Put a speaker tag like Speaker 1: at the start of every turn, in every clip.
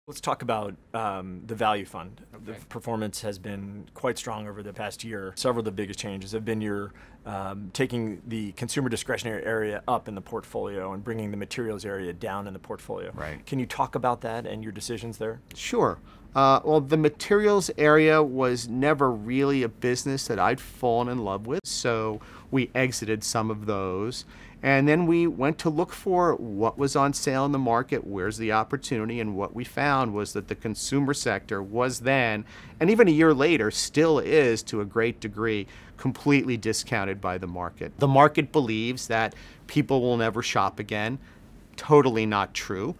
Speaker 1: Let's talk about the value fund.
Speaker 2: Okay.
Speaker 1: The performance has been quite strong over the past year. Several of the biggest changes have been your taking the consumer discretionary area up in the portfolio and bringing the materials area down in the portfolio.
Speaker 2: Right.
Speaker 1: Can you talk about that and your decisions there?
Speaker 2: Sure. Well, the materials area was never really a business that I'd fallen in love with, so we exited some of those. And then we went to look for what was on sale in the market, where's the opportunity, and what we found was that the consumer sector was then, and even a year later, still is to a great degree, completely discounted by the market. The market believes that people will never shop again. Totally not true.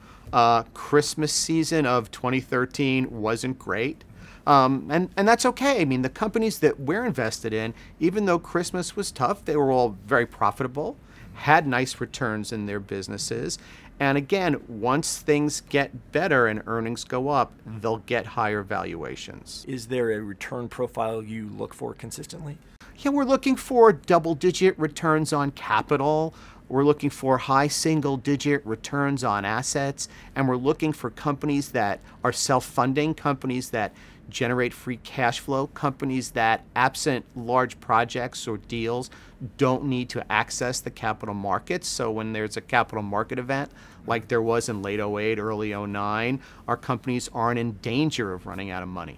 Speaker 2: Christmas season of 2013 wasn't great. And that's okay. I mean, the companies that we're invested in, even though Christmas was tough, they were all very profitable, had nice returns in their businesses. And again, once things get better and earnings go up, they'll get higher valuations.
Speaker 1: Is there a return profile you look for consistently?
Speaker 2: Yeah, we're looking for double-digit returns on capital. We're looking for high single-digit returns on assets. And we're looking for companies that are self-funding, companies that generate free cash flow, companies that, absent large projects or deals, don't need to access the capital markets. So when there's a capital market event, like there was in late '08, early '09, our companies aren't in danger of running out of money.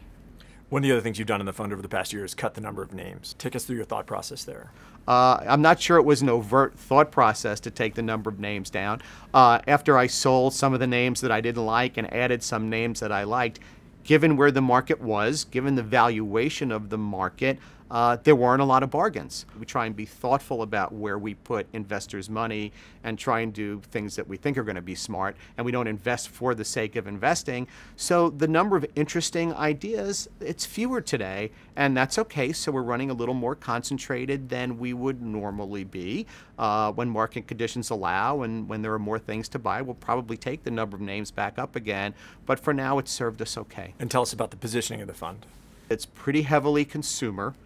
Speaker 1: One of the other things you've done in the fund over the past year is cut the number of names. Take us through your thought process there.
Speaker 2: I'm not sure it was an overt thought process to take the number of names down. After I sold some of the names that I didn't like and added some names that I liked, given where the market was, given the valuation of the market, there weren't a lot of bargains. We try and be thoughtful about where we put investors' money and try and do things that we think are going to be smart, and we don't invest for the sake of investing. So the number of interesting ideas, it's fewer today, and that's okay. So we're running a little more concentrated than we would normally be. When market conditions allow and when there are more things to buy, we'll probably take the number of names back up again. But for now, it's served us okay.
Speaker 1: And tell us about the positioning of the fund.
Speaker 2: It's pretty heavily consumer.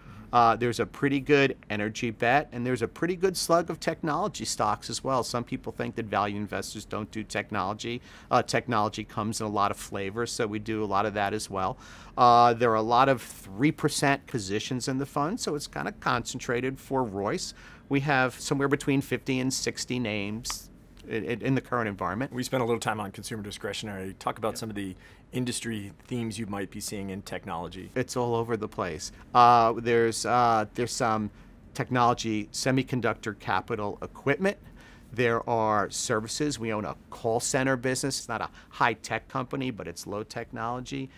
Speaker 2: There's a pretty good energy bet, and there's a pretty good slug of technology stocks as well. Some people think that value investors don't do technology. Technology comes in a lot of flavors, so we do a lot of that as well. There are a lot of 3% positions in the fund, so it's kind of concentrated for Royce. We have somewhere between 50 and 60 names in the current environment.
Speaker 1: We spent a little time on consumer discretionary. Talk about some of the industry themes you might be seeing in technology.
Speaker 2: It's all over the place. There's some technology, semiconductor capital equipment. There are services. We own a call center business. It's not a high-tech company, but it's low technology.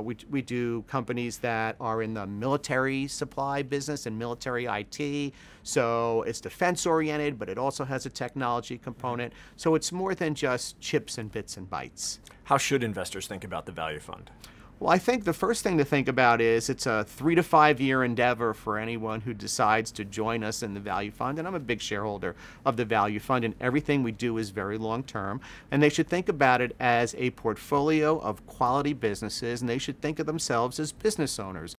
Speaker 2: We do companies that are in the military supply business and military IT. So it's defense-oriented, but it also has a technology component. So it's more than just chips and bits and bytes.
Speaker 1: How should investors think about the value fund?
Speaker 2: Well, I think the first thing to think about is it's a 3 to 5 year endeavor for anyone who decides to join us in the value fund. And I'm a big shareholder of the value fund, and everything we do is very long term. And they should think about it as a portfolio of quality businesses, and they should think of themselves as business owners.